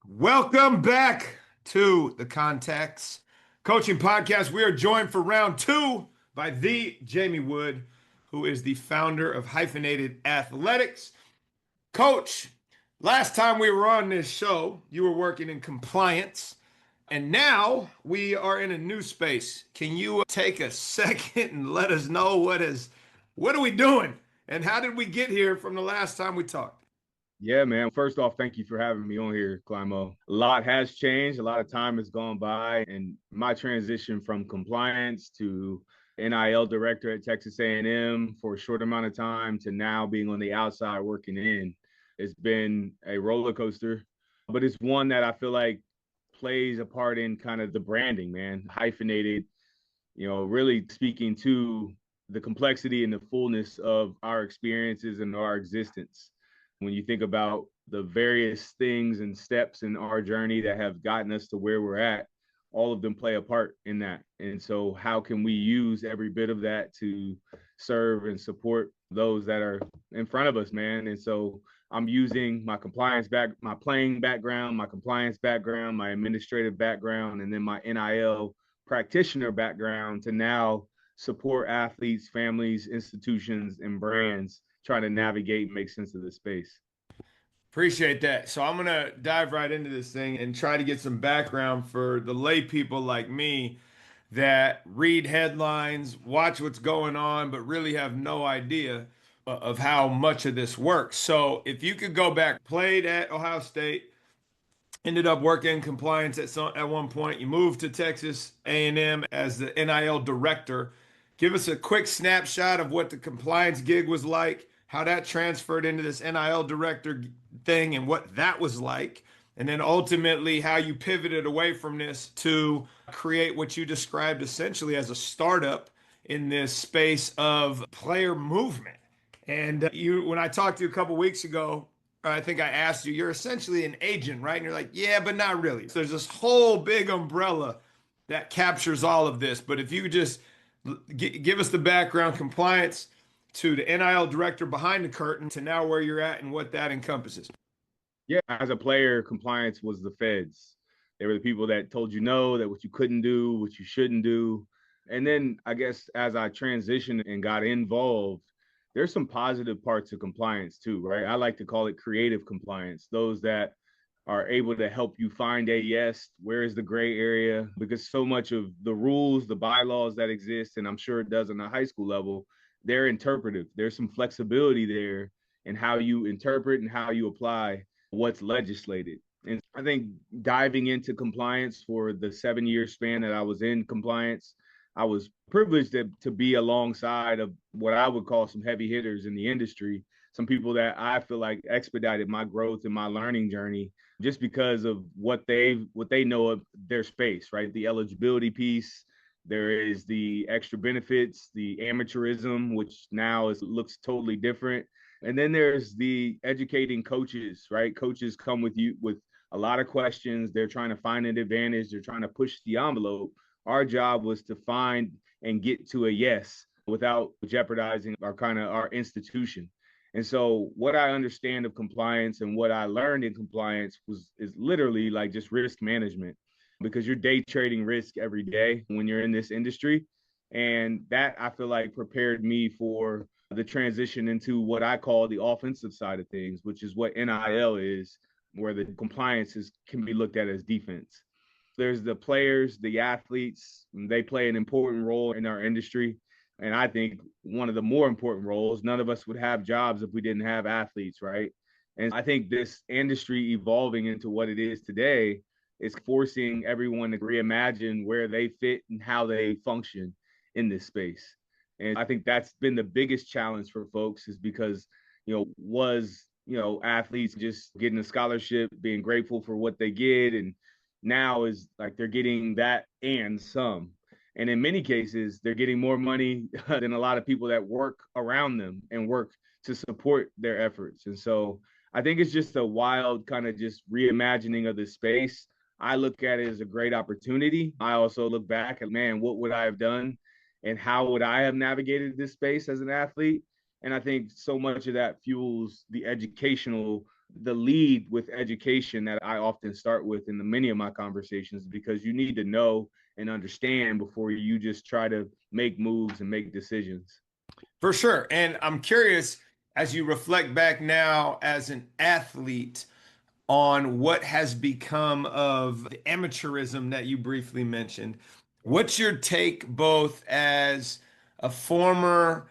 Welcome back to the Contacts Coaching Podcast. We are joined for round two by the Jamie Wood, who is the founder of Hyphenated Athletics. Coach, last time we were on this show, you were working in compliance, and now we are in a new space. Can you take a second and let us know what are we doing and how did we get here from the last time we talked? Yeah, man. First off, thank you for having me on here, Climo. A lot has changed. A lot of time has gone by, and my transition from compliance to NIL Director at Texas A&M for a short amount of time to now being on the outside working in, it's been a roller coaster, but it's one that I feel like plays a part in kind of the branding, man. Hyphenated, really speaking to the complexity and the fullness of our experiences and our existence. When you think about the various things and steps in our journey that have gotten us to where we're at, all of them play a part in that. And so how can we use every bit of that to serve and support those that are in front of us, man? And so I'm using my playing background, my compliance background, my administrative background, and then my NIL practitioner background to now support athletes, families, institutions, and brands trying to navigate and make sense of this space. Appreciate that. So I'm gonna dive right into this thing and try to get some background for the lay people like me that read headlines, watch what's going on, but really have no idea of how much of this works. So if you could go back, played at Ohio State, ended up working in compliance at one point. You moved to Texas A&M as the NIL director. Give us a quick snapshot of what the compliance gig was like, how that transferred into this NIL director thing, and what that was like. And then ultimately, how you pivoted away from this to create what you described essentially as a startup in this space of player movement. And when I talked to you a couple weeks ago, I think I asked you, you're essentially an agent, right? And you're like, yeah, but not really. So there's this whole big umbrella that captures all of this. But if you could just give us the background, compliance to the NIL director behind the curtain to now where you're at and what that encompasses. Yeah, as a player, compliance was the feds. They were the people that told you no, that what you couldn't do, what you shouldn't do. And then I guess as I transitioned and got involved, there's some positive parts of compliance too, right? I like to call it creative compliance. Those that are able to help you find a yes, where is the gray area? Because so much of the rules, the bylaws that exist, and I'm sure it does on a high school level, they're interpretive. There's some flexibility there in how you interpret and how you apply what's legislated. And I think diving into compliance for the 7 year span that I was in compliance, I was privileged to be alongside of what I would call some heavy hitters in the industry, some people that I feel like expedited my growth and my learning journey just because of what they know of their space, right? The eligibility piece, there is the extra benefits, the amateurism, which now looks totally different. And then there's the educating coaches, right? Coaches come with you with a lot of questions. They're trying to find an advantage. They're trying to push the envelope. Our job was to find and get to a yes without jeopardizing our institution. And so what I understand of compliance and what I learned in compliance is literally like just risk management, because you're day trading risk every day when you're in this industry. And that I feel like prepared me for the transition into what I call the offensive side of things, which is what NIL is, where the compliance can be looked at as defense. There's the players, the athletes, they play an important role in our industry. And I think one of the more important roles, none of us would have jobs if we didn't have athletes, right? And I think this industry evolving into what it is today is forcing everyone to reimagine where they fit and how they function in this space. And I think that's been the biggest challenge for folks, is because, athletes just getting a scholarship, being grateful for what they get. And now is like they're getting that and some. And in many cases, they're getting more money than a lot of people that work around them and work to support their efforts. And so I think it's just a wild kind of just reimagining of the space. I look at it as a great opportunity. I also look back at, man, what would I have done and how would I have navigated this space as an athlete? And I think so much of that fuels the educational the lead with education that I often start with in many of my conversations, because you need to know and understand before you just try to make moves and make decisions. For sure. And I'm curious, as you reflect back now as an athlete, on what has become of the amateurism that you briefly mentioned. What's your take, both as a former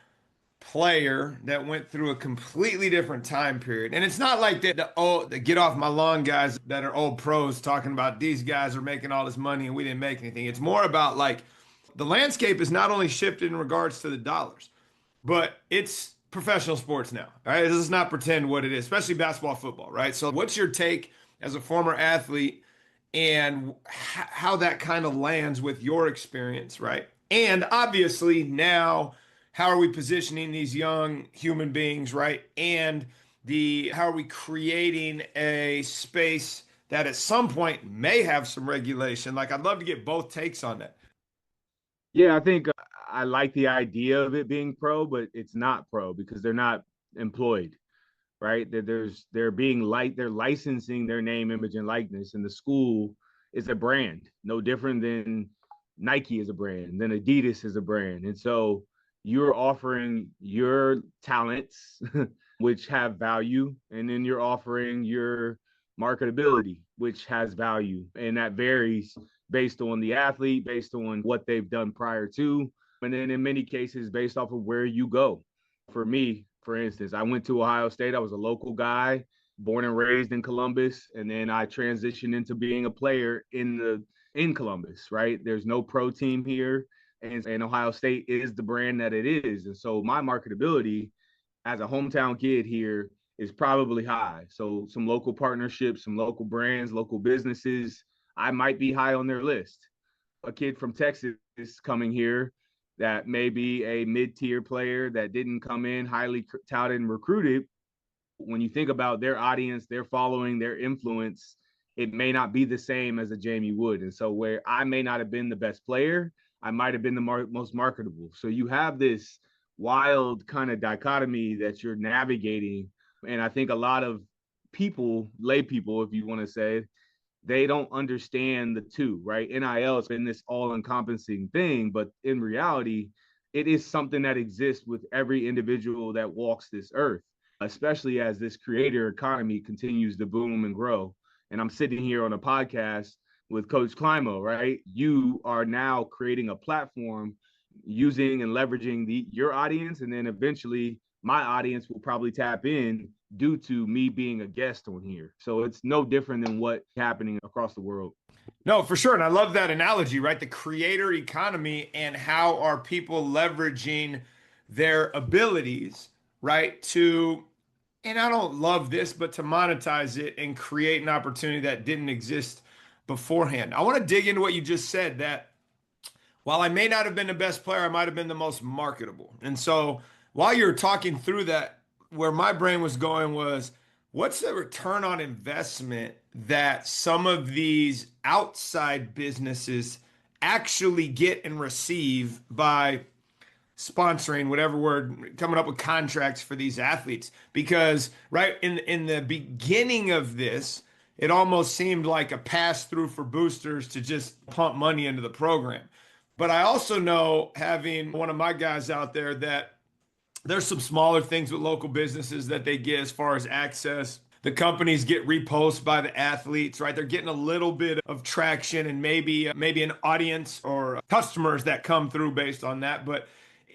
player that went through a completely different time period? And it's not like the get off my lawn guys that are old pros talking about these guys are making all this money and we didn't make anything. It's more about like the landscape is not only shifted in regards to the dollars, but it's professional sports now. All right. Let's not pretend what it is, especially basketball, football, right? So, what's your take as a former athlete and how that kind of lands with your experience, right? And obviously, now, how are we positioning these young human beings, right? And how are we creating a space that at some point may have some regulation? Like, I'd love to get both takes on that. Yeah, I think I like the idea of it being pro, but it's not pro because they're not employed, right? They're being they're licensing their name, image, and likeness, and the school is a brand, no different than Nike is a brand, than Adidas is a brand, and so you're offering your talents, which have value, and then you're offering your marketability, which has value, and that varies based on the athlete, based on what they've done prior to, and then in many cases based off of where you go. For me, for instance, I went to Ohio State. I was a local guy, born and raised in Columbus, and then I transitioned into being a player in Columbus. Right, there's no pro team here, and Ohio State is the brand that it is, and so my marketability as a hometown kid here is probably high. So some local partnerships, some local brands, local businesses, I might be high on their list. A kid from Texas coming here that may be a mid-tier player that didn't come in highly touted and recruited, when you think about their audience, their following, their influence, it may not be the same as a Jamie Wood. And so where I may not have been the best player, I might have been the most marketable. So you have this wild kind of dichotomy that you're navigating. And I think a lot of people, lay people, if you want to say, they don't understand the two, right? NIL has been this all-encompassing thing, but in reality, it is something that exists with every individual that walks this earth, especially as this creator economy continues to boom and grow. And I'm sitting here on a podcast with Coach Climo, right? You are now creating a platform using and leveraging your audience, and then eventually my audience will probably tap in due to me being a guest on here. So it's no different than what's happening across the world. No, for sure. And I love that analogy, right? The creator economy and how are people leveraging their abilities, right? And I don't love this, but to monetize it and create an opportunity that didn't exist beforehand. I want to dig into what you just said, that while I may not have been the best player, I might have been the most marketable. And so while you're talking through that, where my brain was going was, what's the return on investment that some of these outside businesses actually get and receive by sponsoring, whatever word, coming up with contracts for these athletes? Because right in the beginning of this, it almost seemed like a pass through for boosters to just pump money into the program. But I also know, having one of my guys out there, that there's some smaller things with local businesses that they get as far as access. The companies get reposted by the athletes, right? They're getting a little bit of traction and maybe an audience or customers that come through based on that. But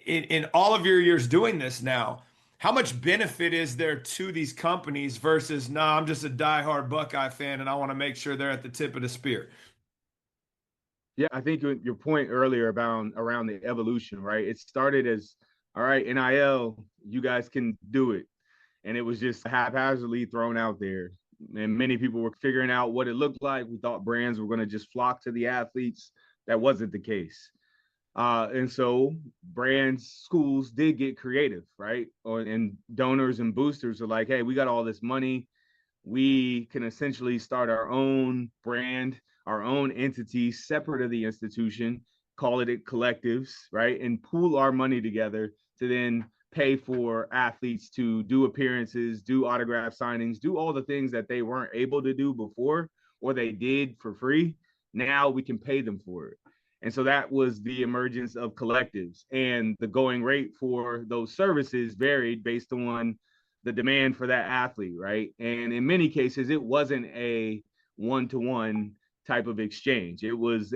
in all of your years doing this now, how much benefit is there to these companies versus, nah, I'm just a diehard Buckeye fan and I want to make sure they're at the tip of the spear? Yeah, I think your point earlier about around the evolution, right? It started as, all right, NIL, you guys can do it. And it was just haphazardly thrown out there. And many people were figuring out what it looked like. We thought brands were going to just flock to the athletes. That wasn't the case. And so brands, schools did get creative, right? And donors and boosters are like, hey, we got all this money. We can essentially start our own brand, our own entity separate of the institution, call it collectives, right? And pool our money together to then pay for athletes to do appearances, do autograph signings, do all the things that they weren't able to do before, or they did for free. Now we can pay them for it. And so that was the emergence of collectives, and the going rate for those services varied based on the demand for that athlete, right? And in many cases, it wasn't a one-to-one type of exchange. It was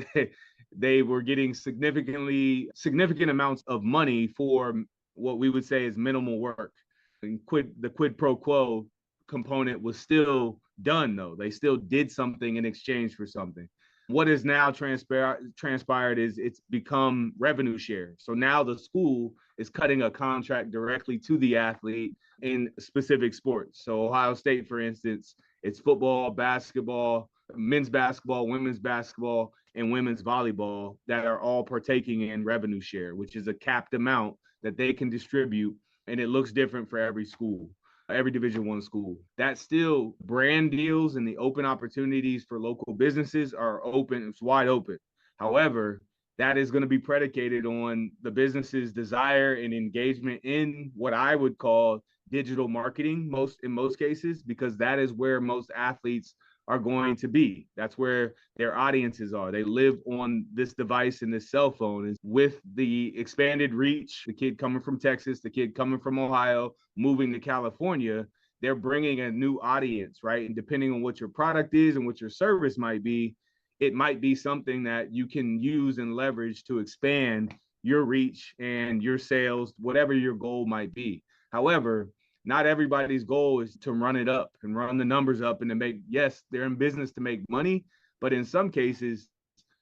they were getting significant amounts of money for what we would say is minimal work. And the quid pro quo component was still done, though. They still did something in exchange for something. What is now transpired is it's become revenue share. So now the school is cutting a contract directly to the athlete in specific sports. So Ohio State, for instance, it's football, basketball, men's basketball, women's basketball, and women's volleyball that are all partaking in revenue share, which is a capped amount that they can distribute, and it looks different for every school, every Division I school. That still brand deals and the open opportunities for local businesses are open. It's wide open. However, that is going to be predicated on the business's desire and engagement in what I would call digital marketing in most cases, because that is where most athletes are going to be. That's where their audiences are. They live on this device and this cell phone. And with the expanded reach, the kid coming from Texas, the kid coming from Ohio, moving to California, they're bringing a new audience, right? And depending on what your product is and what your service might be, it might be something that you can use and leverage to expand your reach and your sales, whatever your goal might be. However, not everybody's goal is to run it up and run the numbers up and to make, yes, they're in business to make money, but in some cases,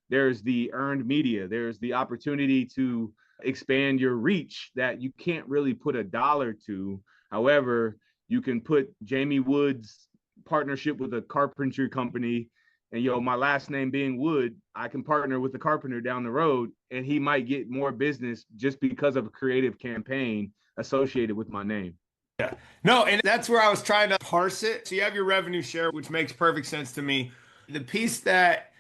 there's the earned media. There's the opportunity to expand your reach that you can't really put a dollar to. However, you can put Jamie Wood's partnership with a carpentry company, and my last name being Wood, I can partner with the carpenter down the road, and he might get more business just because of a creative campaign associated with my name. Yeah. No, and that's where I was trying to parse it. So you have your revenue share, which makes perfect sense to me. The piece that,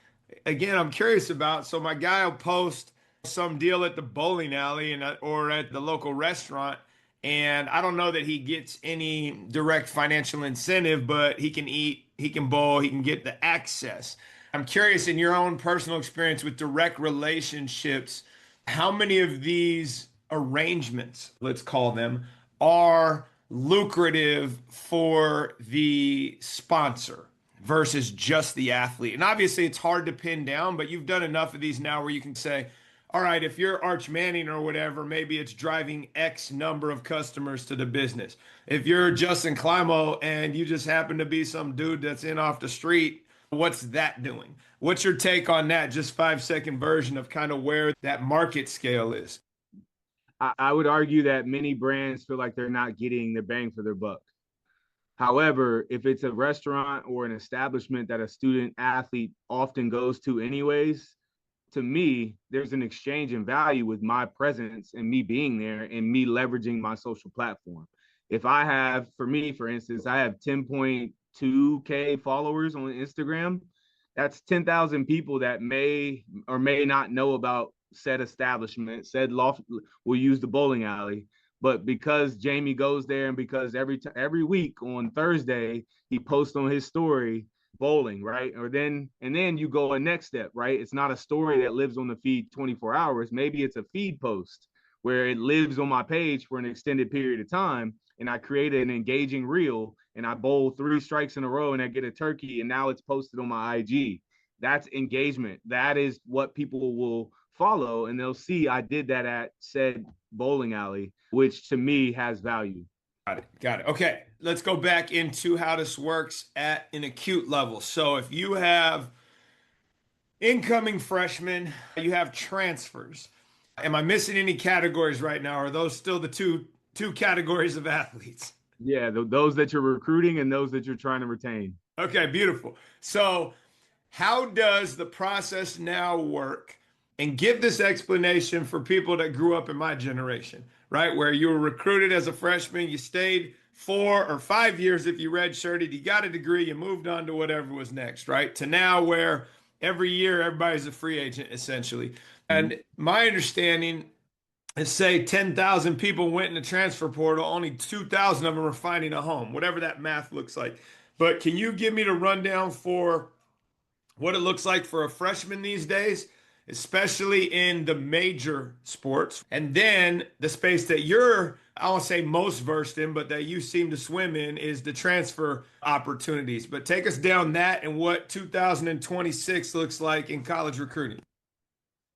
again, I'm curious about. So my guy will post some deal at the bowling alley or at the local restaurant, and I don't know that he gets any direct financial incentive, but he can eat, he can bowl, he can get the access. I'm curious, in your own personal experience with direct relationships, how many of these arrangements, let's call them, are lucrative for the sponsor versus just the athlete? And obviously it's hard to pin down, but you've done enough of these now where you can say, all right, if you're Arch Manning or whatever, maybe it's driving X number of customers to the business. If you're Justin Climo and you just happen to be some dude that's in off the street, what's that doing? What's your take on that? Just 5-second version of kind of where that market scale is. I would argue that many brands feel like they're not getting the bang for their buck. However, if it's a restaurant or an establishment that a student athlete often goes to anyways, to me, there's an exchange in value with my presence and me being there and me leveraging my social platform. If I have, for me, for instance, I have 10.2K followers on Instagram. That's 10,000 people that may or may not know about said establishment, said loft, will use the bowling alley. But because Jamie goes there, and because every week on Thursday he posts on his story bowling, right? And then you go a next step, right? It's not a story that lives on the feed 24 hours. Maybe it's a feed post where it lives on my page for an extended period of time, and I create an engaging reel and I bowl 3 strikes in a row and I get a turkey, and now it's posted on my IG. That's engagement. That is what people will follow, and they'll see I did that at said bowling alley, which to me has value. Got it. Okay, let's go back into how this works at an acute level. So if you have incoming freshmen, you have transfers. Am I missing any categories right now? Are those still the two categories of athletes? Yeah, those that you're recruiting and those that you're trying to retain. Okay, beautiful. So how does the process now work? And give this explanation for people that grew up in my generation, right? Where you were recruited as a freshman, you stayed 4 or 5 years if you redshirted, you got a degree, you moved on to whatever was next, right? To now where every year everybody's a free agent essentially. And my understanding and say 10,000 people went in the transfer portal, only 2,000 of them are finding a home, whatever that math looks like. But can you give me the rundown for what it looks like for a freshman these days, especially in the major sports? And then the space that you're, I won't say most versed in, but that you seem to swim in is the transfer opportunities. But take us down that and what 2026 looks like in college recruiting.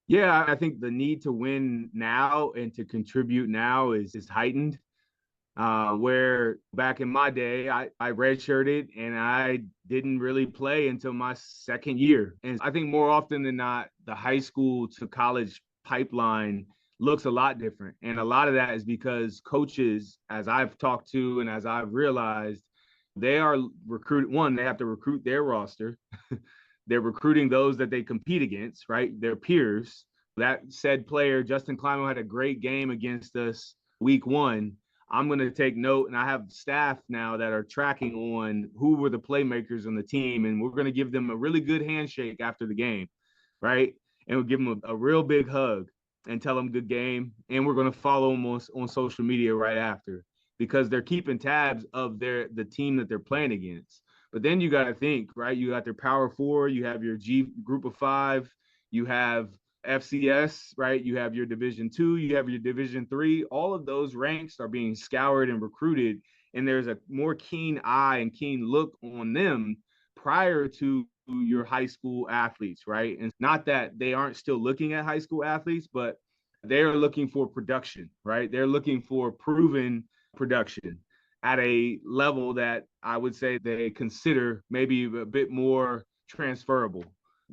Yeah, I think the need to win now and to contribute now is heightened. Where back in my day, I redshirted and I didn't really play until my second year. And I think more often than not, the high school to college pipeline looks a lot different. And a lot of that is because coaches, as I've talked to and as I've realized, they are recruited. One, they have to recruit their roster. They're recruiting those that they compete against, right? Their peers. That said player, Justin Climo, had a great game against us week one. I'm going to take note, and I have staff now that are tracking on who were the playmakers on the team, and we're going to give them a really good handshake after the game, right? And we'll give them a real big hug and tell them good game, and we're going to follow them on social media right after because they're keeping tabs of the team that they're playing against. But then you got to think, right? You got their power four, you have your G group of five, you have FCS, right? You have your Division 2, you have your Division 3. All of those ranks are being scoured and recruited, and there's a more keen eye and keen look on them prior to your high school athletes, right? And not that they aren't still looking at high school athletes, but they're looking for production, right? They're looking for proven production at a level that I would say they consider maybe a bit more transferable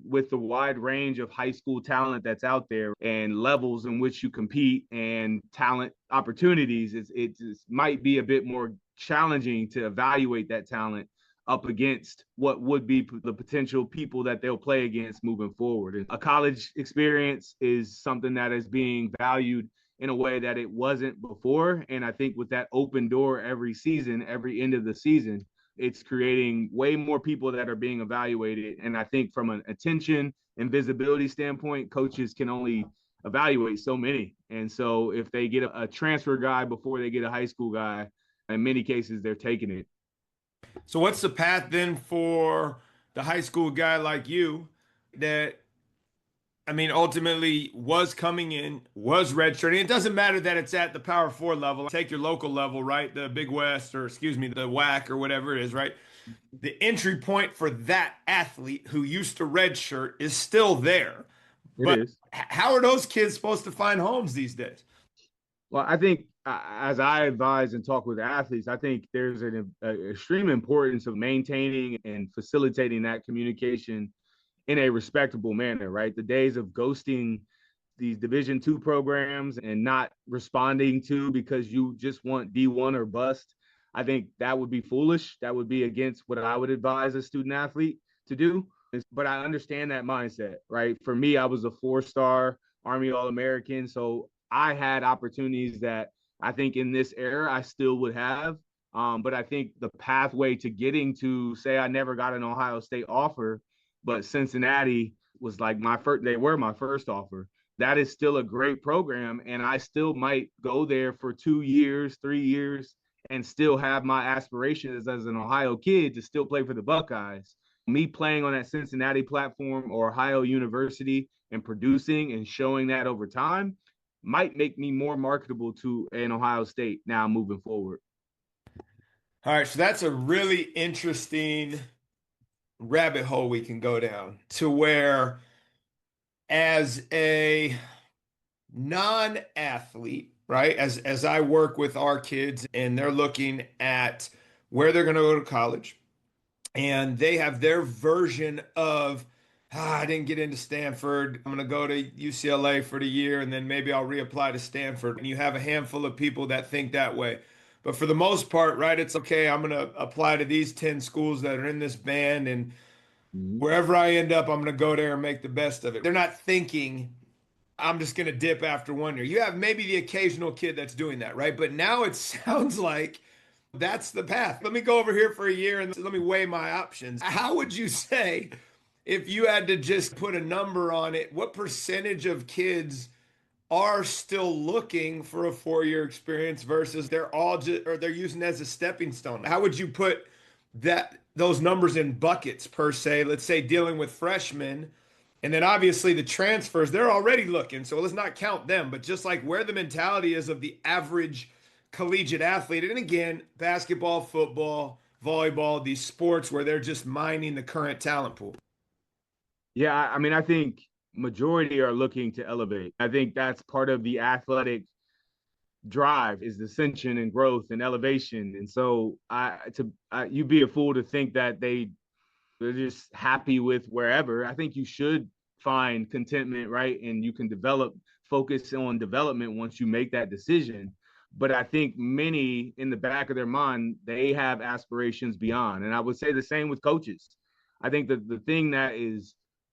with the wide range of high school talent that's out there and levels in which you compete and talent opportunities. It might be a bit more challenging to evaluate that talent up against what would be the potential people that they'll play against moving forward. And a college experience is something that is being valued in a way that it wasn't before. And I think with that open door every season, every end of the season, it's creating way more people that are being evaluated. And I think from an attention and visibility standpoint, coaches can only evaluate so many. And so if they get a transfer guy before they get a high school guy, in many cases, they're taking it. So what's the path then for the high school guy like you that, I mean, ultimately was coming in, was redshirting? It doesn't matter that it's at the Power Four level. Take your local level, right? The Big West, or excuse me, the WAC or whatever it is, right? The entry point for that athlete who used to redshirt is still there. It But is. how are those kids supposed to find homes these days? Well, I think as I advise and talk with athletes, I think there's an extreme importance of maintaining and facilitating that communication in a respectable manner, right? The days of ghosting these Division 2 programs and not responding to because you just want D1 or bust, I think that would be foolish. That would be against what I would advise a student athlete to do. But I understand that mindset, right? For me, I was a 4-star Army All-American. So I had opportunities that I think in this era I still would have. But I think the pathway to getting to, say, I never got an Ohio State offer, but Cincinnati was like they were my first offer. That is still a great program. And I still might go there for 2 years, 3 years, and still have my aspirations as an Ohio kid to still play for the Buckeyes. Me playing on that Cincinnati platform or Ohio University and producing and showing that over time might make me more marketable to an Ohio State now moving forward. All right, so that's a really interesting rabbit hole we can go down to where, as a non-athlete, right? As I work with our kids and they're looking at where they're going to go to college, and they have their version of, I didn't get into Stanford. I'm going to go to UCLA for the year and then maybe I'll reapply to Stanford. And you have a handful of people that think that way. But for the most part, right, it's okay. I'm going to apply to these 10 schools that are in this band, and Mm-hmm. wherever I end up, I'm going to go there and make the best of it. They're not thinking I'm just going to dip after 1 year. You have maybe the occasional kid that's doing that, right? But now it sounds like that's the path. Let me go over here for a year and let me weigh my options. How would you say, if you had to just put a number on it, what percentage of kids are still looking for a 4-year experience versus they're all just, or they're using it as a stepping stone? How would you put those numbers in buckets per se? Let's say dealing with freshmen, and then obviously the transfers, they're already looking, so let's not count them, but just like where the mentality is of the average collegiate athlete. And again, basketball, football, volleyball, these sports where they're just mining the current talent pool. Yeah, I mean, I think majority are looking to elevate. I think that's part of the athletic drive is ascension and growth and elevation. And so you'd be a fool to think that they're just happy with wherever. I think you should find contentment, right? And you can focus on development once you make that decision. But I think many in the back of their mind, they have aspirations beyond. And I would say the same with coaches. I think that the thing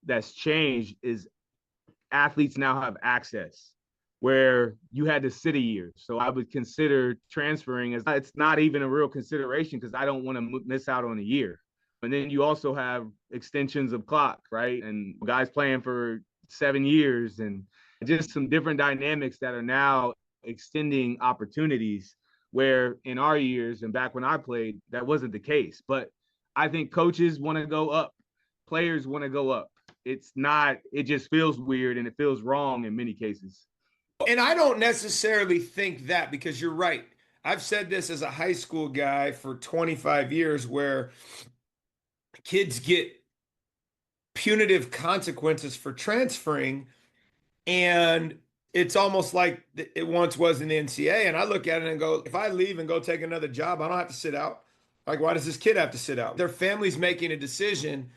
that's changed is athletes now have access where you had to sit a year. So I would consider transferring as it's not even a real consideration because I don't want to miss out on a year. And then you also have extensions of clock, right? And guys playing for 7 years and just some different dynamics that are now extending opportunities where in our years and back when I played, that wasn't the case. But I think coaches want to go up, players want to go up. It's not, it just feels weird and it feels wrong in many cases. And I don't necessarily think that, because you're right. I've said this as a high school guy for 25 years where kids get punitive consequences for transferring, and it's almost like it once was in the NCAA. And I look at it and go, if I leave and go take another job, I don't have to sit out. Like, why does this kid have to sit out? Their family's making a decision,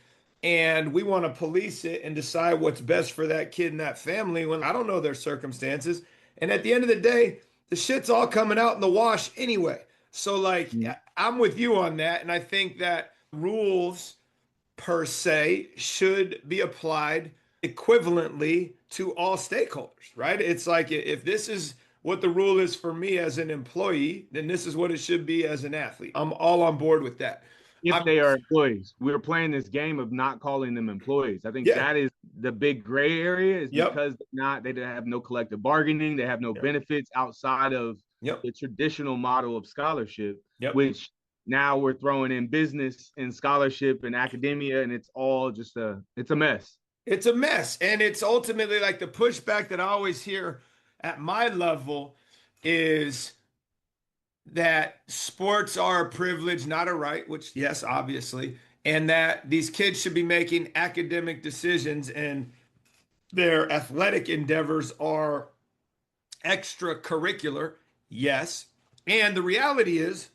and we want to police it and decide what's best for that kid and that family when I don't know their circumstances. And at the end of the day, the shit's all coming out in the wash anyway. So, like, I'm with you on that. And I think that rules per se should be applied equivalently to all stakeholders, right? It's like if this is what the rule is for me as an employee, then this is what it should be as an athlete. I'm all on board with that. If they are employees, we're playing this game of not calling them employees. I think Yeah. that is the big gray area is Yep. because they have no collective bargaining. They have no Yep. benefits outside of Yep. the traditional model of scholarship, Yep. which now we're throwing in business and scholarship and academia, and it's all just it's a mess. It's a mess. And it's ultimately like the pushback that I always hear at my level is that sports are a privilege, not a right, which, yes, obviously, and that these kids should be making academic decisions and their athletic endeavors are extracurricular, yes. And the reality is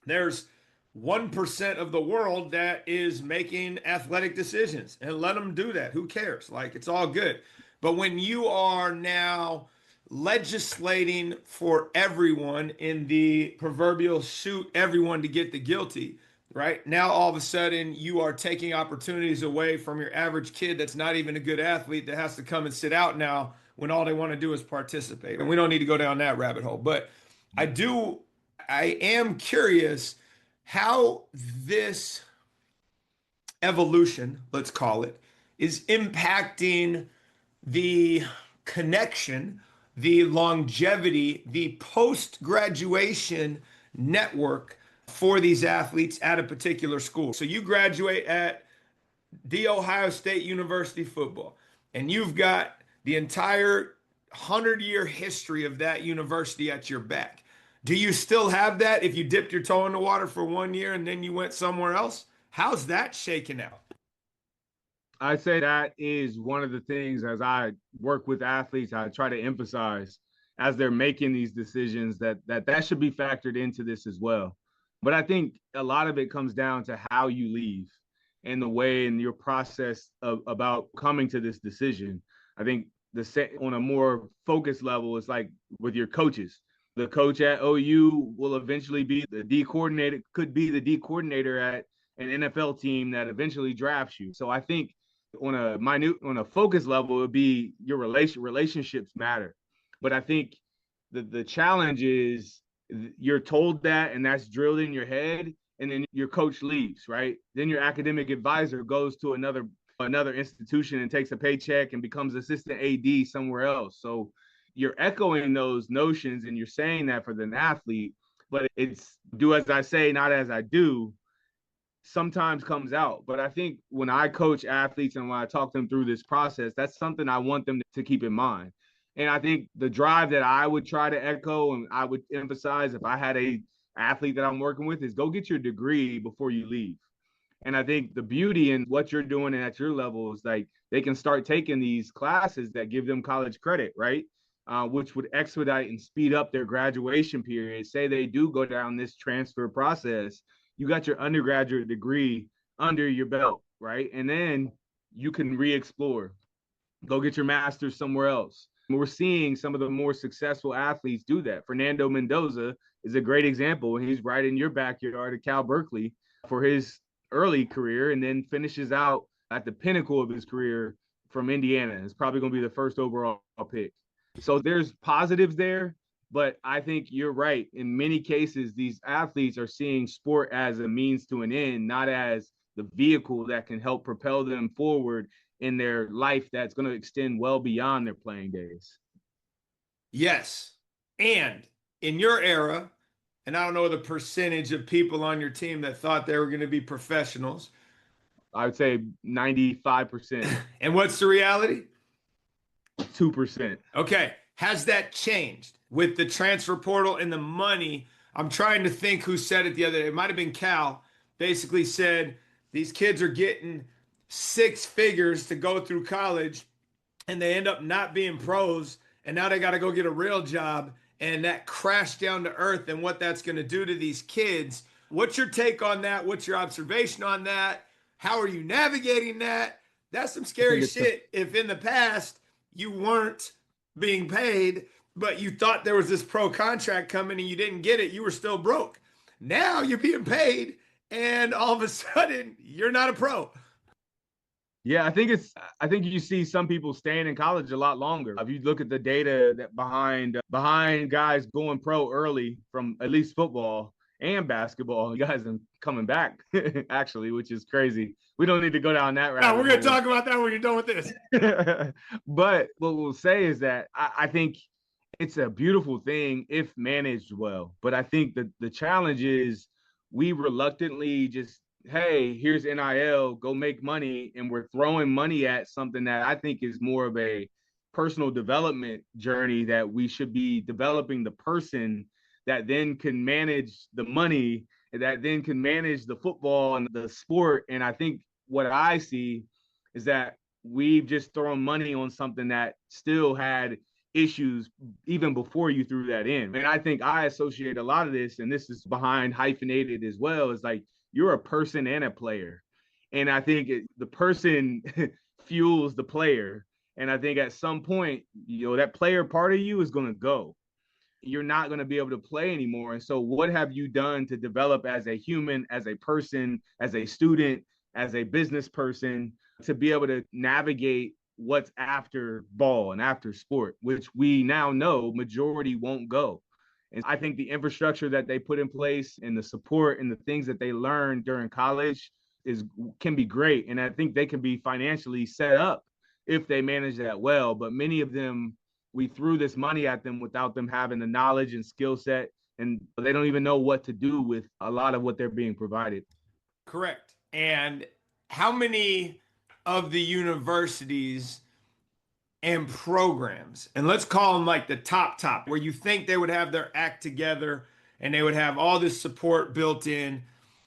there's 1% of the world that is making athletic decisions, and let them do that. Who cares? Like, it's all good. But when you are now legislating for everyone in the proverbial shoot everyone to get the guilty, right? Now all of a sudden you are taking opportunities away from your average kid that's not even a good athlete that has to come and sit out now when all they want to do is participate. And we don't need to go down that rabbit hole. But I am curious how this evolution, let's call it, is impacting the connection, the longevity, the post-graduation network for these athletes at a particular school. So you graduate at The Ohio State University football, and you've got the entire 100-year history of that university at your back. Do you still have that if you dipped your toe in the water for 1 year and then you went somewhere else? How's that shaking out? I say that is one of the things as I work with athletes, I try to emphasize as they're making these decisions that should be factored into this as well. But I think a lot of it comes down to how you leave and the way in your process about coming to this decision. I think on a more focused level, it's like with your coaches. The coach at OU will eventually be the D coordinator, could be the D coordinator at an NFL team that eventually drafts you. So I think on a focus level, it would be your relationships matter. But I think the challenge is you're told that and that's drilled in your head, and then your coach leaves, right? Then your academic advisor goes to another another institution and takes a paycheck and becomes assistant AD somewhere else. So you're echoing those notions and you're saying that for the athlete, but it's do as I say, not as I do, sometimes comes out. But I think when I coach athletes and when I talk them through this process, that's something I want them to keep in mind. And I think the drive that I would try to echo and I would emphasize if I had a athlete that I'm working with is go get your degree before you leave. And I think the beauty in what you're doing and at your level is like they can start taking these classes that give them college credit, right? Which would expedite and speed up their graduation period. Say they do go down this transfer process, you got your undergraduate degree under your belt, right? And then you can re-explore, go get your master's somewhere else. We're seeing some of the more successful athletes do that. Fernando Mendoza is a great example. He's right in your backyard at Cal Berkeley for his early career and then finishes out at the pinnacle of his career from Indiana. It's probably going to be the first overall pick. So there's positives there, but I think you're right. In many cases, these athletes are seeing sport as a means to an end, not as the vehicle that can help propel them forward in their life that's going to extend well beyond their playing days. Yes. And in your era, and I don't know the percentage of people on your team that thought they were going to be professionals. I would say 95%. And what's the reality? 2%. Okay. Has that changed with the transfer portal and the money? I'm trying to think who said it the other day. It might have been Cal. Basically said these kids are getting six figures to go through college and they end up not being pros. And now they got to go get a real job. And that crashed down to earth and what that's going to do to these kids. What's your take on that? What's your observation on that? How are you navigating that? That's some scary shit. If in the past you weren't being paid, but you thought there was this pro contract coming and you didn't get it, you were still broke. Now you're being paid and all of a sudden you're not a pro. Yeah, I think you see some people staying in college a lot longer. If you look at the data that behind guys going pro early from at least football and basketball, you guys are coming back actually, which is crazy. We don't need to go down that route. No, we're going to talk about that when you're done with this. But what we'll say is that I think it's a beautiful thing if managed well. But I think that the challenge is we reluctantly just, hey, here's NIL, go make money. And we're throwing money at something that I think is more of a personal development journey that we should be developing the person that then can manage the money, that then can manage the football and the sport. And I think what I see is that we've just thrown money on something that still had issues even before you threw that in. And I think I associate a lot of this, and this is behind Hyphenated as well, is like you're a person and a player. And I think the person fuels the player. And I think at some point, that player part of you is going to go. You're not going to be able to play anymore. And so what have you done to develop as a human, as a person, as a student, as a business person, to be able to navigate what's after ball and after sport, which we now know majority won't go. And I think the infrastructure that they put in place and the support and the things that they learn during college can be great. And I think they can be financially set up if they manage that well. But many of them, we threw this money at them without them having the knowledge and skill set, and they don't even know what to do with a lot of what they're being provided. Correct. And how many of the universities and programs, and let's call them like the top, where you think they would have their act together and they would have all this support built in,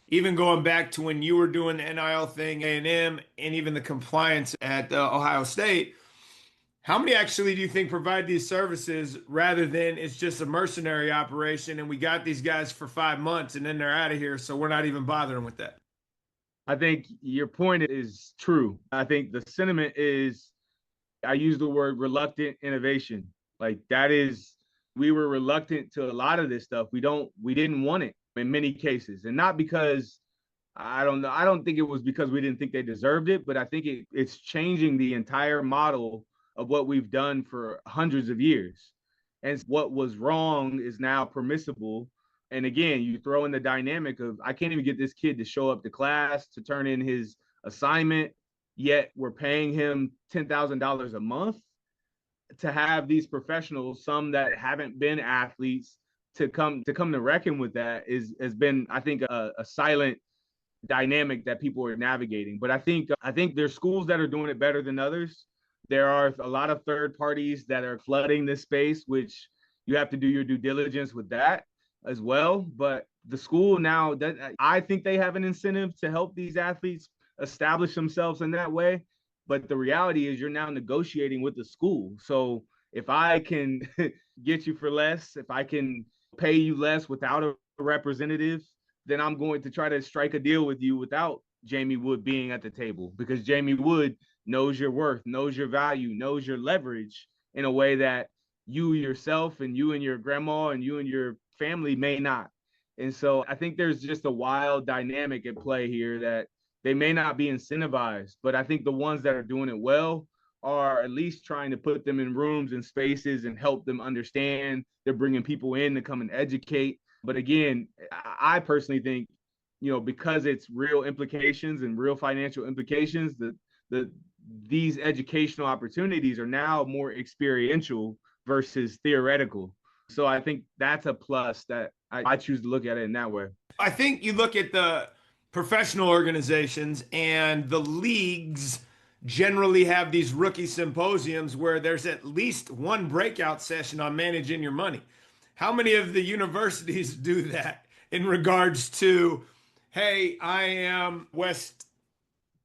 even going back to when you were doing the NIL thing, A&M, and even the compliance at Ohio State, how many actually do you think provide these services rather than it's just a mercenary operation and we got these guys for 5 months and then they're out of here, so we're not even bothering with that? I think your point is true. I think the sentiment is, I use the word reluctant innovation. Like we were reluctant to a lot of this stuff. We didn't want it in many cases. And not because, I don't know, I don't think it was because we didn't think they deserved it, but I think it's changing the entire model of what we've done for hundreds of years. And what was wrong is now permissible. And again, you throw in the dynamic of, I can't even get this kid to show up to class, to turn in his assignment. yet we're paying him $10,000 a month to have these professionals, some that haven't been athletes, to come to reckon with that has been, I think, a silent dynamic that people are navigating. But I think there's schools that are doing it better than others. There are a lot of third parties that are flooding this space, which you have to do your due diligence with that as well. But the school now, that I think they have an incentive to help these athletes establish themselves in that way. But the reality is you're now negotiating with the school. So if I can get you for less, if I can pay you less without a representative, then I'm going to try to strike a deal with you without Jamie Wood being at the table, because Jamie Wood knows your worth, knows your value, knows your leverage in a way that you yourself and you and your grandma and you and your family may not. And so I think there's just a wild dynamic at play here that they may not be incentivized, but I think the ones that are doing it well are at least trying to put them in rooms and spaces and help them understand. They're bringing people in to come and educate. But again, I personally think, because it's real implications and real financial implications, these educational opportunities are now more experiential versus theoretical. So I think that's a plus that I choose to look at it in that way. I think you look at the professional organizations and the leagues generally have these rookie symposiums where there's at least one breakout session on managing your money. How many of the universities do that in regards to, hey, I am West,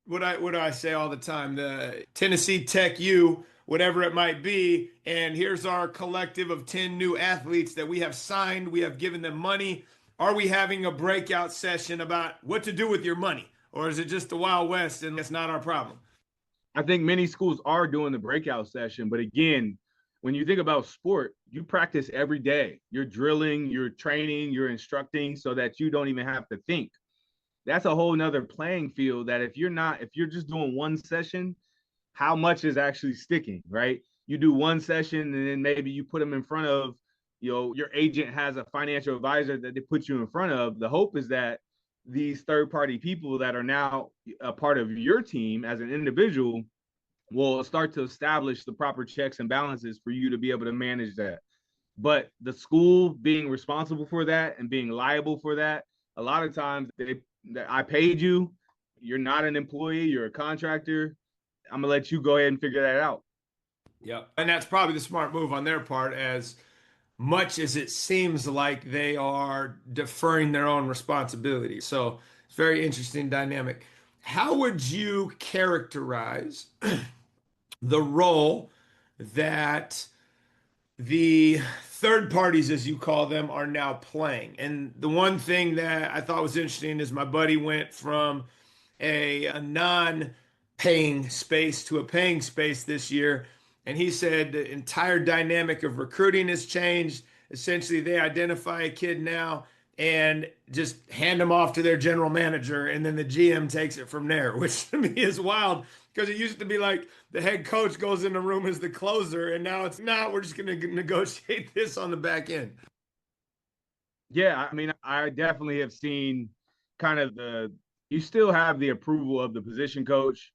what do I say all the time? The Tennessee Tech U, whatever it might be, and here's our collective of 10 new athletes that we have signed, we have given them money. Are we having a breakout session about what to do with your money? Or is it just the Wild West and it's not our problem? I think many schools are doing the breakout session, but again, when you think about sport, you practice every day. You're drilling, you're training, you're instructing so that you don't even have to think. That's a whole nother playing field that if you're just doing one session, how much is actually sticking, right? You do one session and then maybe you put them in front of, your agent has a financial advisor that they put you in front of. The hope is that these third party people that are now a part of your team as an individual will start to establish the proper checks and balances for you to be able to manage that. But the school being responsible for that and being liable for that, a lot of times I paid you, you're not an employee, you're a contractor. I'm gonna let you go ahead and figure that out. Yep. And that's probably the smart move on their part, as much as it seems like they are deferring their own responsibility. So it's very interesting dynamic. How would you characterize the role that the third parties, as you call them, are now playing? And the one thing that I thought was interesting is my buddy went from a non-paying space to a paying space this year. And he said the entire dynamic of recruiting has changed. Essentially, they identify a kid now and just hand them off to their general manager, and then the GM takes it from there, which to me is wild because it used to be like the head coach goes in the room as the closer, and now it's not. We're just going to negotiate this on the back end. Yeah, I mean, I definitely have seen kind of you still have the approval of the position coach.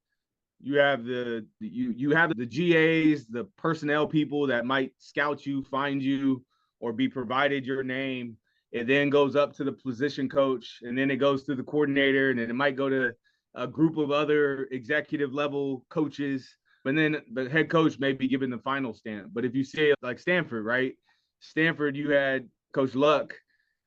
You have you have the GAs, the personnel people that might scout you, find you, or be provided your name. It then goes up to the position coach, and then it goes to the coordinator, and then it might go to a group of other executive level coaches. But then the head coach may be given the final stamp. But if you say like Stanford, right? Stanford, you had Coach Luck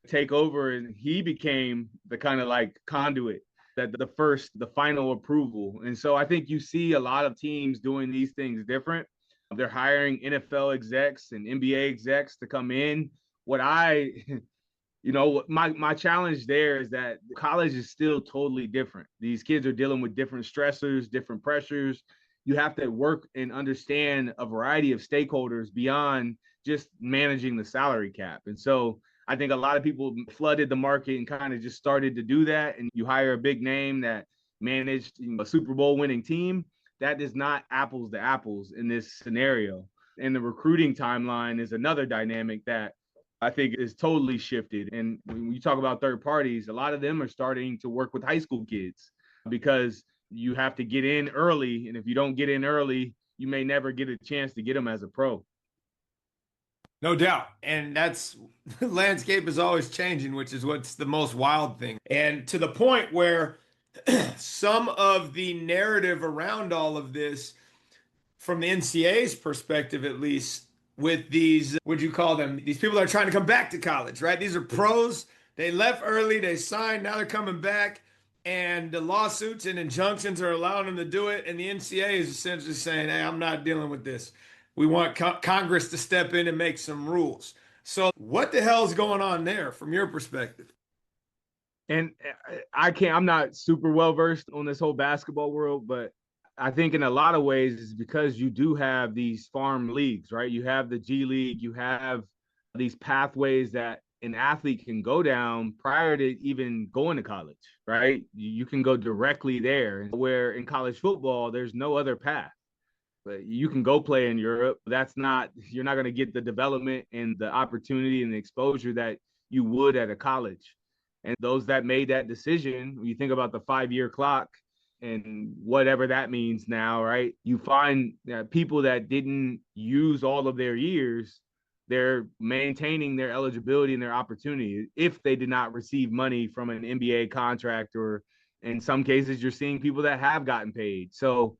take over, and he became the kind of like conduit that the final approval. And so I think you see a lot of teams doing these things different. They're hiring NFL execs and NBA execs to come in. My challenge there is that college is still totally different. These kids are dealing with different stressors, different pressures. You have to work and understand a variety of stakeholders beyond just managing the salary cap. And so I think a lot of people flooded the market and kind of just started to do that. And you hire a big name that managed a Super Bowl winning team. That is not apples to apples in this scenario. And the recruiting timeline is another dynamic that I think is totally shifted. And when you talk about third parties, a lot of them are starting to work with high school kids because you have to get in early. And if you don't get in early, you may never get a chance to get them as a pro. No doubt. And that's the landscape is always changing, which is what's the most wild thing. And to the point where some of the narrative around all of this, from the NCAA's perspective at least, with these, would you call them, these people that are trying to come back to college, right? These are pros. They left early, they signed, now they're coming back, and the lawsuits and injunctions are allowing them to do it. And the NCAA is essentially saying, hey, I'm not dealing with this. We want Congress to step in and make some rules. So, what the hell is going on there from your perspective? And I'm not super well versed on this whole basketball world, but I think in a lot of ways it's because you do have these farm leagues, right? You have the G League, you have these pathways that an athlete can go down prior to even going to college, right? You can go directly there, where in college football, there's no other path. But you can go play in Europe. You're not going to get the development and the opportunity and the exposure that you would at a college. And those that made that decision, when you think about the 5-year clock and whatever that means now, right? You find people that didn't use all of their years, they're maintaining their eligibility and their opportunity if they did not receive money from an NBA contract, or in some cases, you're seeing people that have gotten paid. So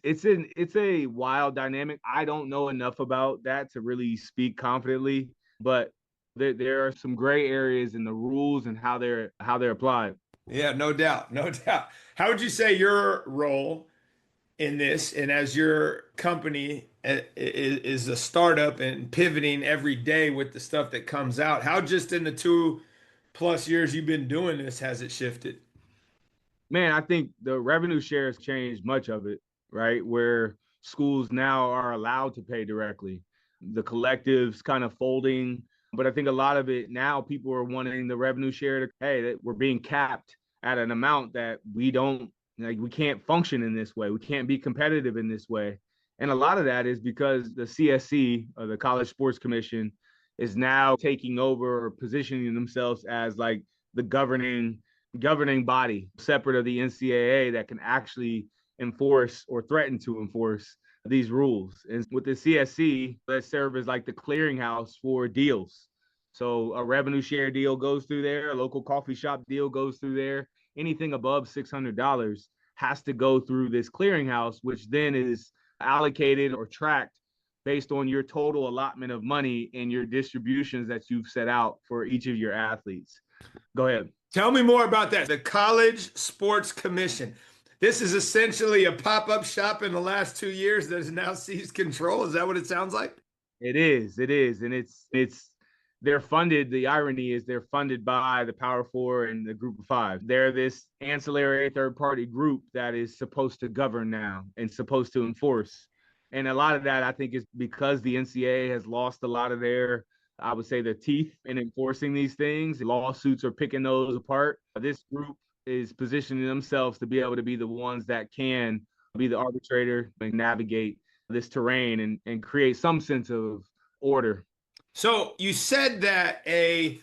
it's a wild dynamic. I don't know enough about that to really speak confidently, but there are some gray areas in the rules and how they're applied. Yeah, no doubt, no doubt. How would you say your role in this, and as your company is a startup and pivoting every day with the stuff that comes out, how just in the 2+ years you've been doing this has it shifted? Man, I think the revenue share has changed much of it, right? Where schools now are allowed to pay directly. The collectives kind of folding, but I think a lot of it now people are wanting the revenue share to, hey, that we're being capped at an amount that we can't function in this way. We can't be competitive in this way. And a lot of that is because the CSC, or the College Sports Commission, is now taking over or positioning themselves as like the governing body separate of the NCAA that can actually enforce or threaten to enforce these rules. And with the CSC, that serve as like the clearinghouse for deals. So a revenue share deal goes through there, a local coffee shop deal goes through there. Anything above $600 has to go through this clearinghouse, which then is allocated or tracked based on your total allotment of money and your distributions that you've set out for each of your athletes. Go ahead. Tell me more about that. The College Sports Commission. This is essentially a pop-up shop in the last 2 years that has now seized control. Is that what it sounds like? It is, and it's they're funded. The irony is they're funded by the Power Four and the Group of Five. They're this ancillary third-party group that is supposed to govern now and supposed to enforce. And a lot of that, I think, is because the NCAA has lost a lot of their, I would say, their teeth in enforcing these things. Lawsuits are picking those apart. This group is positioning themselves to be able to be the ones that can be the arbitrator and navigate this terrain and create some sense of order. So you said that a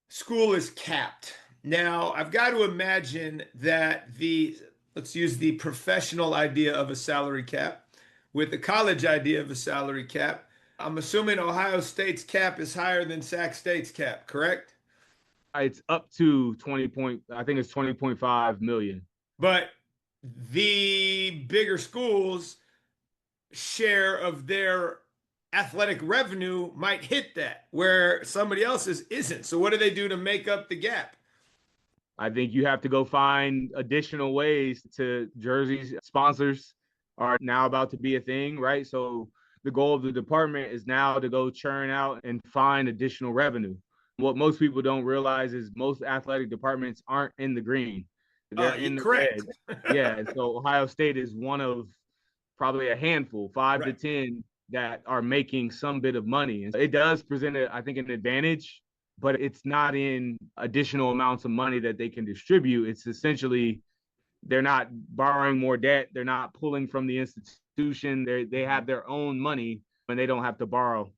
school is capped. Now, I've got to imagine that let's use the professional idea of a salary cap with the college idea of a salary cap. I'm assuming Ohio State's cap is higher than Sac State's cap, correct? It's up to I think it's 20.5 million. But the bigger schools share of their athletic revenue might hit that, where somebody else's isn't. So what do they do to make up the gap? I think you have to go find additional ways to jerseys. Sponsors are now about to be a thing, right? So the goal of the department is now to go churn out and find additional revenue. What most people don't realize is most athletic departments aren't in the green. They're in the correct. red. Yeah. And so Ohio State is one of probably a handful, 5 to 10, that are making some bit of money. And it does present, I think, an advantage, but it's not in additional amounts of money that they can distribute. It's essentially they're not borrowing more debt. They're not pulling from the institution. They have their own money and they don't have to borrow.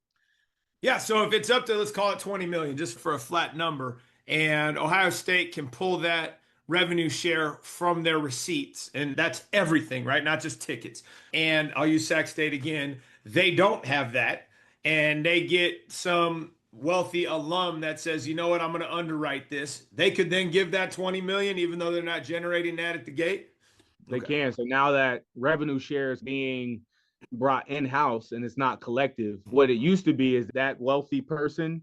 Yeah, so if it's up to, let's call it 20 million, just for a flat number, and Ohio State can pull that revenue share from their receipts. And that's everything, right? Not just tickets. And I'll use Sac State again. They don't have that. And they get some wealthy alum that says, you know what, I'm going to underwrite this. They could then give that 20 million, even though they're not generating that at the gate. They can. So now that revenue share is being brought in-house and it's not collective, what it used to be is that wealthy person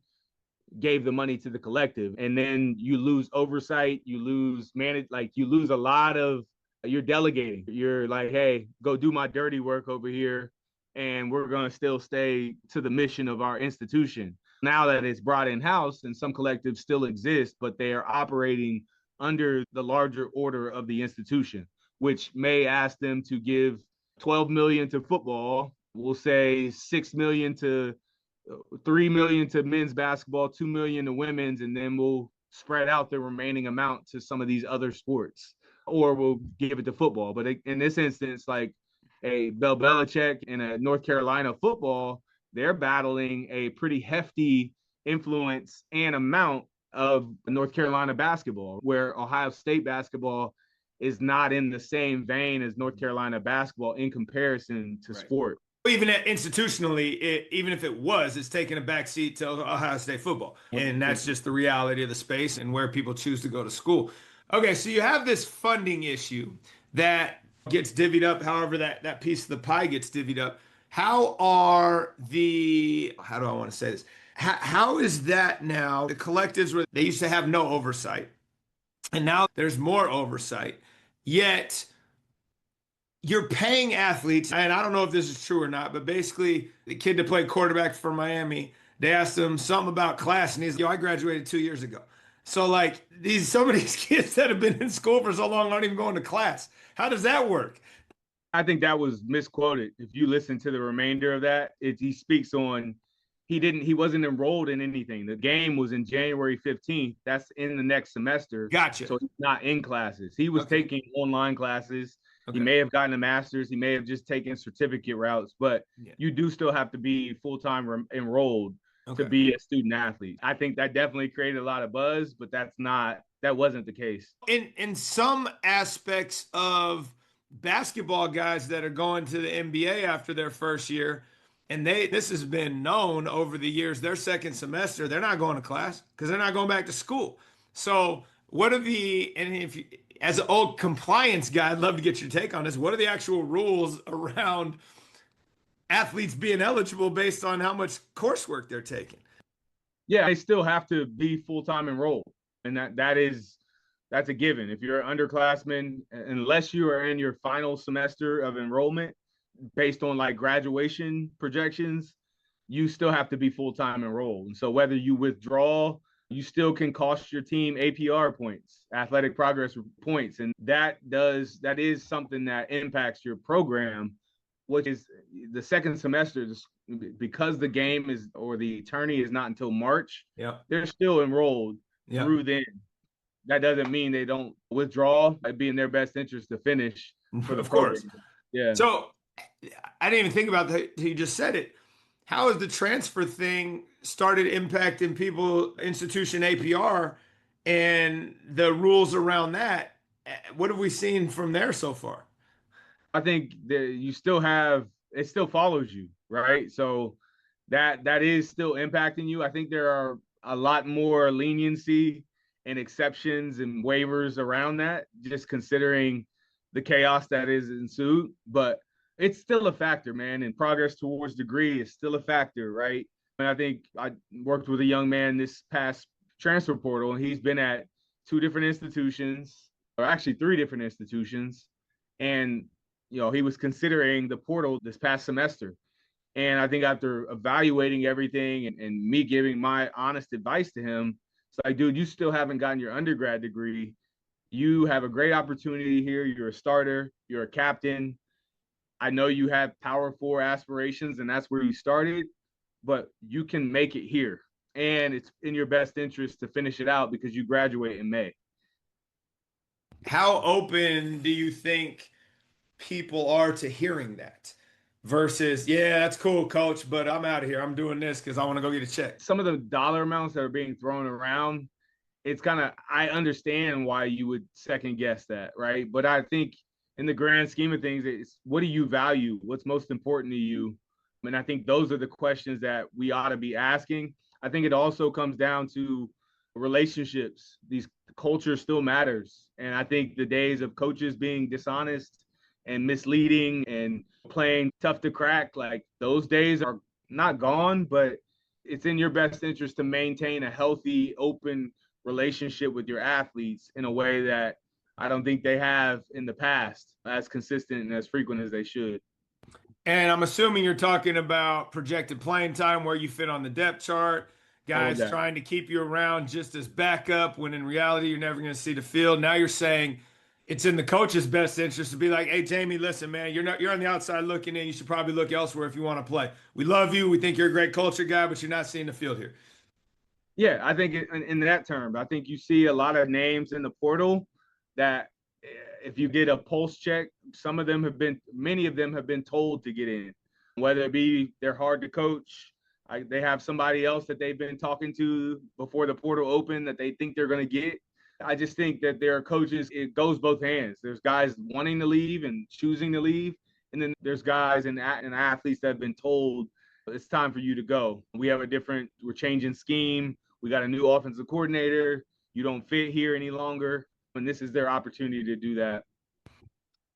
gave the money to the collective, and then you lose oversight, you lose you lose a lot of, you're delegating. You're like, hey, go do my dirty work over here, and we're going to still stay to the mission of our institution. Now that it's brought in-house, and some collectives still exist, but they are operating under the larger order of the institution, which may ask them to give 12 million to football, we'll say 6 million to 3 million to men's basketball, 2 million to women's, and then we'll spread out the remaining amount to some of these other sports, or we'll give it to football. But in this instance, like a Bill Belichick and a North Carolina football, they're battling a pretty hefty influence and amount of North Carolina basketball, where Ohio State basketball is not in the same vein as North Carolina basketball in comparison to sport. Even institutionally, even if it was, it's taking a back seat to Ohio State football. And that's just the reality of the space and where people choose to go to school. Okay, so you have this funding issue that gets divvied up, however that piece of the pie gets divvied up. How do I want to say this? How is that now? The collectives, where they used to have no oversight, and now there's more oversight, yet you're paying athletes, and I don't know if this is true or not, but basically the kid that played quarterback for Miami, they asked him something about class, and he's like, yo, I graduated 2 years ago. So like some of these kids that have been in school for so long aren't even going to class. How does that work? I think that was misquoted. If you listen to the remainder of that, he speaks on he wasn't enrolled in anything. The game was in January 15th. That's in the next semester. Gotcha. So he's not in classes. He was taking online classes. Okay. He may have gotten a master's. He may have just taken certificate routes, but you do still have to be full-time enrolled to be a student athlete. I think that definitely created a lot of buzz, but that wasn't the case. In some aspects of basketball, guys that are going to the NBA after their first year, and this has been known over the years, their second semester, they're not going to class because they're not going back to school. So as an old compliance guy, I'd love to get your take on this. What are the actual rules around athletes being eligible based on how much coursework they're taking? Yeah, they still have to be full-time enrolled. And that's a given. If you're an underclassman, unless you are in your final semester of enrollment, based on like graduation projections, you still have to be full-time enrolled. And so whether you withdraw, you still can cost your team APR points, athletic progress points. And that is something that impacts your program, which is the second semester, because the game or the tourney is not until March. Yeah, they're still enrolled through then. That doesn't mean they don't withdraw. It'd be in their best interest to finish for the course. Yeah. So I didn't even think about that. You just said it. How has the transfer thing started impacting people, institution APR, and the rules around that? What have we seen from there so far? I think that it still follows you, right? So that is still impacting you. I think there are a lot more leniency and exceptions and waivers around that, just considering the chaos that is ensued. But it's still a factor, man. And progress towards degree is still a factor, right? And I think I worked with a young man this past transfer portal, and he's been at 2 different institutions, or actually 3 different institutions. And, he was considering the portal this past semester. And I think after evaluating everything and me giving my honest advice to him, it's like, dude, you still haven't gotten your undergrad degree. You have a great opportunity here. You're a starter. You're a captain. I know you have Power 4 aspirations, and that's where you started, but you can make it here. And it's in your best interest to finish it out because you graduate in May. How open do you think people are to hearing that versus, yeah, that's cool, coach, but I'm out of here. I'm doing this because I want to go get a check? Some of the dollar amounts that are being thrown around, it's kind of, I understand why you would second guess that, right? But I think in the grand scheme of things, it's what do you value? What's most important to you? And I think those are the questions that we ought to be asking. I think it also comes down to relationships. These culture still matters. And I think the days of coaches being dishonest and misleading and playing tough to crack, like those days are not gone, but it's in your best interest to maintain a healthy, open relationship with your athletes in a way that I don't think they have in the past as consistent and as frequent as they should. And I'm assuming you're talking about projected playing time, where you fit on the depth chart, All guys that. trying to keep you around just as backup when in reality you're never going to see the field. Now you're saying it's in the coach's best interest to be like, hey, Jamie, listen, man, you're on the outside looking in. You should probably look elsewhere if you want to play. We love you. We think you're a great culture guy, but you're not seeing the field here. Yeah, I think in that term, I think you see a lot of names in the portal that if you get a pulse check, many of them have been told to get in, whether it be they're hard to coach, they have somebody else that they've been talking to before the portal open that they think they're going to get. I just think that there are coaches, it goes both hands. There's guys wanting to leave and choosing to leave. And then there's guys and athletes that have been told it's time for you to go. We're changing scheme. We got a new offensive coordinator. You don't fit here any longer. And this is their opportunity to do that.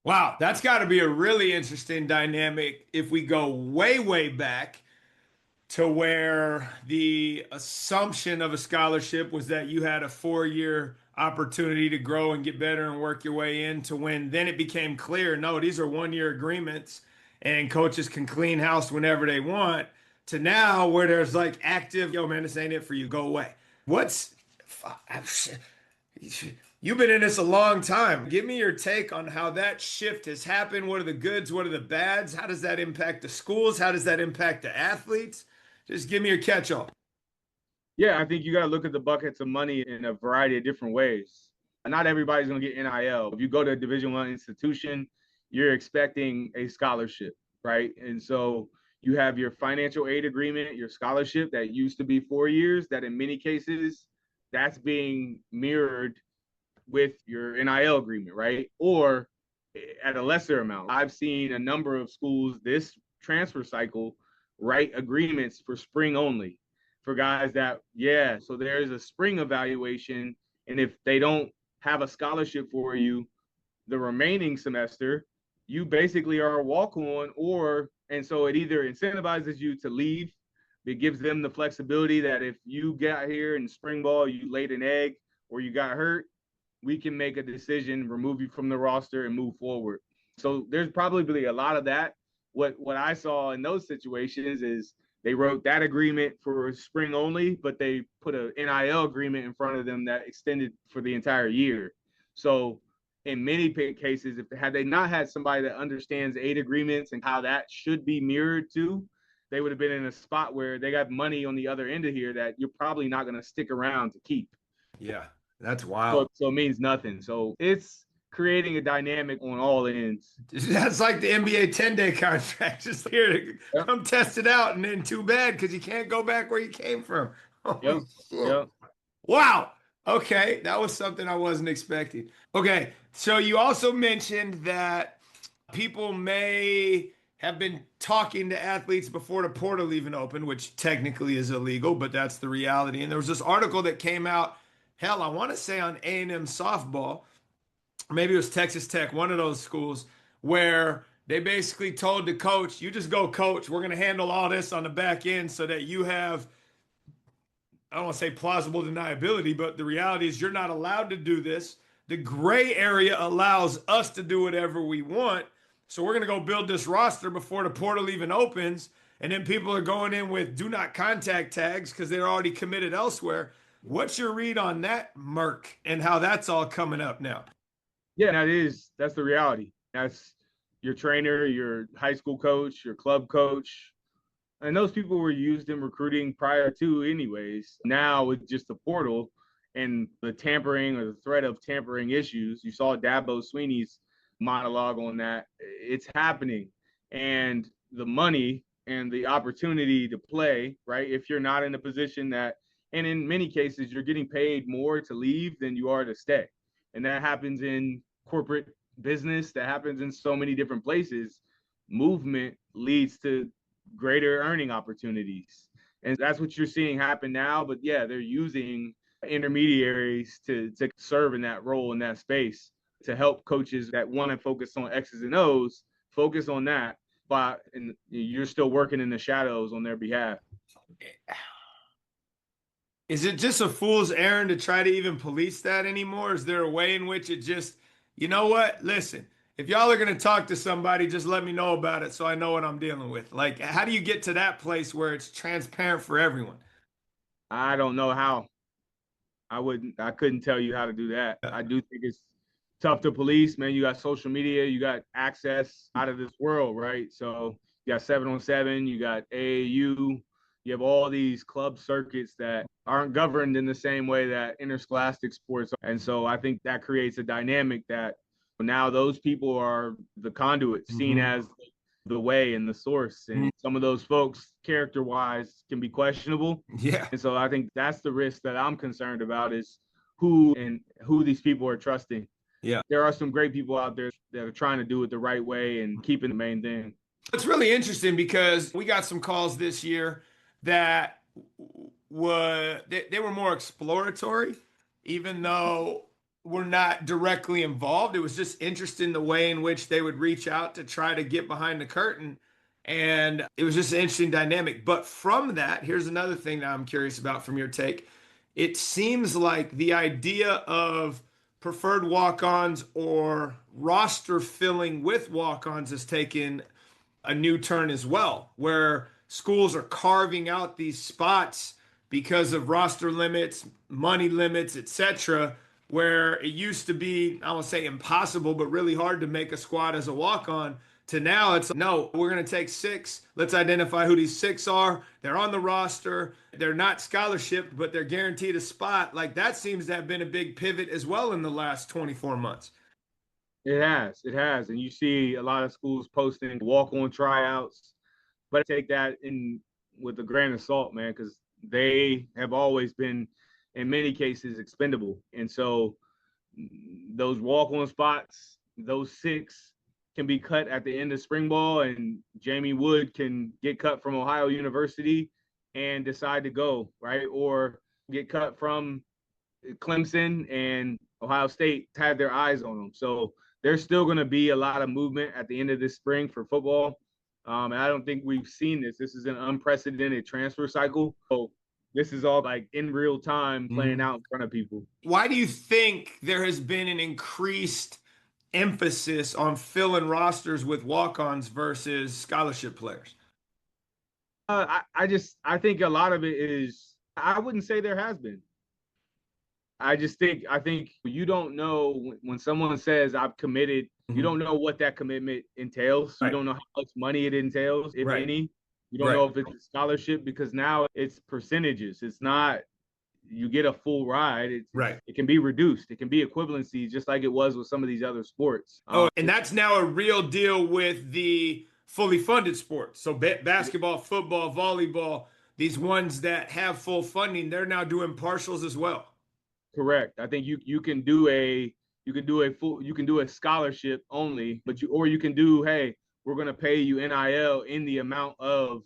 Wow, that's got to be a really interesting dynamic if we go way, way back to where the assumption of a scholarship was that you had a 4-year opportunity to grow and get better and work your way in, to when then it became clear, no, these are 1-year agreements and coaches can clean house whenever they want, to now where there's like active, yo, man, this ain't it for you, go away. What's You've been in this a long time. Give me your take on how that shift has happened. What are the goods? What are the bads? How does that impact the schools? How does that impact the athletes? Just give me your catch all. Yeah, I think you got to look at the buckets of money in a variety of different ways. Not everybody's going to get NIL. If you go to a Division I institution, you're expecting a scholarship, right? And so you have your financial aid agreement, your scholarship that used to be 4 years, that in many cases, that's being mirrored with your NIL agreement, right? Or at a lesser amount. I've seen a number of schools this transfer cycle write agreements for spring only for guys that, yeah, so there's a spring evaluation. And if they don't have a scholarship for you the remaining semester, you basically are a walk-on, and so it either incentivizes you to leave. It gives them the flexibility that if you got here in spring ball, you laid an egg or you got hurt, we can make a decision, remove you from the roster and move forward. So there's probably a lot of that. What I saw in those situations is they wrote that agreement for spring only, but they put a NIL agreement in front of them that extended for the entire year. So in many cases, had they not had somebody that understands aid agreements and how that should be mirrored to, they would have been in a spot where they got money on the other end of here that you're probably not going to stick around to keep. Yeah, that's So, wild. so it means nothing. So it's creating a dynamic on all ends. That's like the NBA 10-day contract. Just here to Yep. come test it out, and then too bad because you can't go back where you came from. Yep. Holy shit. Yep. Wow. Okay, that was something I wasn't expecting. Okay, so you also mentioned that people may have been talking to athletes before the portal even opened, which technically is illegal, but that's the reality. And there was this article that came out, hell, I want to say on A&M softball, maybe it was Texas Tech, one of those schools, where they basically told the coach, you just go coach. We're going to handle all this on the back end so that you have, I don't want to say plausible deniability, but the reality is you're not allowed to do this. The gray area allows us to do whatever we want. So we're going to go build this roster before the portal even opens. And then people are going in with do not contact tags because they're already committed elsewhere. What's your read on that, Merc, and how that's all coming up now? Yeah, that's the reality. That's your trainer, your high school coach, your club coach. And those people were used in recruiting prior to anyways. Now with just the portal and the tampering or the threat of tampering issues, you saw Dabo Sweeney's monologue on that. It's happening. And the money and the opportunity to play, right? If you're not in a position that And in many cases, you're getting paid more to leave than you are to stay. And that happens in corporate business, that happens in so many different places. Movement leads to greater earning opportunities. And that's what you're seeing happen now. But yeah, they're using intermediaries to serve in that role, in that space, to help coaches that want to focus on X's and O's focus on that. And you're still working in the shadows on their behalf. Is it just a fool's errand to try to even police that anymore? Is there a way in which it just, you know what? Listen, if y'all are going to talk to somebody, just let me know about it so I know what I'm dealing with. Like, how do you get to that place where it's transparent for everyone? I don't know how. I couldn't tell you how to do that. Yeah. I do think it's tough to police, man. You got social media, you got access out of this world, right? So you got 7-on-7, you got AAU, you have all these club circuits that aren't governed in the same way that interscholastic sports are. And so I think that creates a dynamic that now those people are the conduit, seen as the way and the source. And some of those folks, character wise, can be questionable. Yeah. And so I think that's the risk that I'm concerned about, is who these people are trusting. Yeah. There are some great people out there that are trying to do it the right way and keeping the main thing. It's really interesting because we got some calls this year that they were more exploratory, even though we're not directly involved. It was just interesting the way in which they would reach out to try to get behind the curtain. And it was just an interesting dynamic. But from that, here's another thing that I'm curious about from your take. It seems like the idea of preferred walk-ons or roster filling with walk-ons has taken a new turn as well, where schools are carving out these spots because of roster limits, money limits, etc., where it used to be, I won't say impossible, but really hard to make a squad as a walk-on, to now it's, no, we're going to take 6. Let's identify who these 6 are. They're on the roster. They're not scholarship, but they're guaranteed a spot. Like, that seems to have been a big pivot as well in the last 24 months. It has. And you see a lot of schools posting walk-on tryouts, but take that in with a grain of salt, man, because they have always been, in many cases, expendable. And so those walk-on spots, those 6 can be cut at the end of spring ball, and Jamie Wood can get cut from Ohio University and decide to go, right? Or get cut from Clemson, and Ohio State had their eyes on them. So there's still going to be a lot of movement at the end of this spring for football. And I don't think we've seen this. This is an unprecedented transfer cycle. So this is all like in real time playing out in front of people. Why do you think there has been an increased emphasis on filling rosters with walk-ons versus scholarship players? I think a lot of it is, I wouldn't say there has been. I think you don't know when someone says I've committed, you don't know what that commitment entails. Right. You don't know how much money it entails, if any. You don't know if it's a scholarship, because now it's percentages. It's not you get a full ride. It can be reduced. It can be equivalency, just like it was with some of these other sports. And that's now a real deal with the fully funded sports. So basketball, football, volleyball, these ones that have full funding, they're now doing partials as well. Correct. I think you can do a scholarship only, but you can do, hey, we're going to pay you NIL in the amount of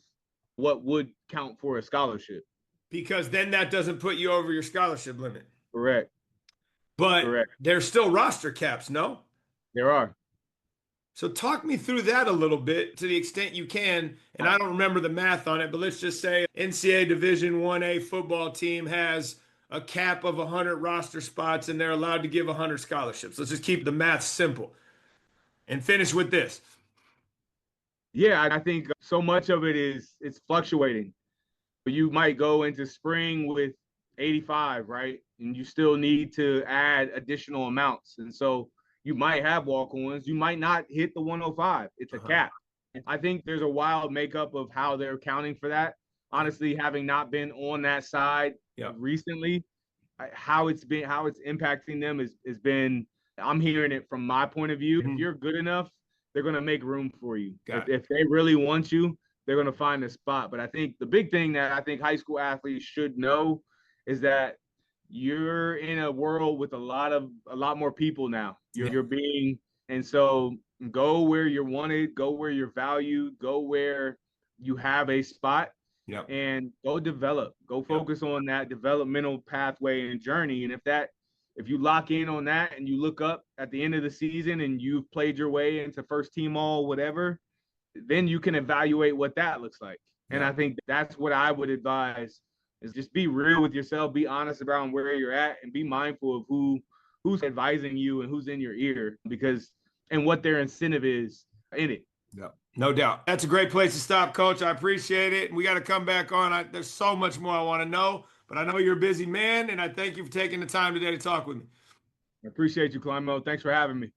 what would count for a scholarship. Because then that doesn't put you over your scholarship limit. Correct. But there's still roster caps, no? There are. So talk me through that a little bit to the extent you can. And I don't remember the math on it, but let's just say NCAA Division 1A football team has a cap of 100 roster spots and they're allowed to give 100 scholarships. Let's just keep the math simple and finish with this. Yeah, I think so much of it it's fluctuating. You might go into spring with 85, right? And you still need to add additional amounts. And so you might have walk-ons. You might not hit the 105. It's a cap. I think there's a wild makeup of how they're accounting for that. Honestly, having not been on that side recently, how it's impacting them has been, I'm hearing it from my point of view. If you're good enough, they're going to make room for you. If they really want you, they're going to find a spot. But I think the big thing that I think high school athletes should know is that you're in a world with a lot more people now. You're being, and so go where you're wanted, go where you're valued, go where you have a spot, and go focus on that developmental pathway and journey. And if you lock in on that and you look up at the end of the season and you've played your way into first team all whatever, then you can evaluate what that looks like. And I think that's what I would advise, is just be real with yourself, be honest about where you're at, and be mindful of who's advising you and who's in your ear, and what their incentive is in it. Yeah, no doubt. That's a great place to stop, Coach. I appreciate it. We got to come back on. There's so much more I want to know, but I know you're a busy man, and I thank you for taking the time today to talk with me. I appreciate you, Climo. Thanks for having me.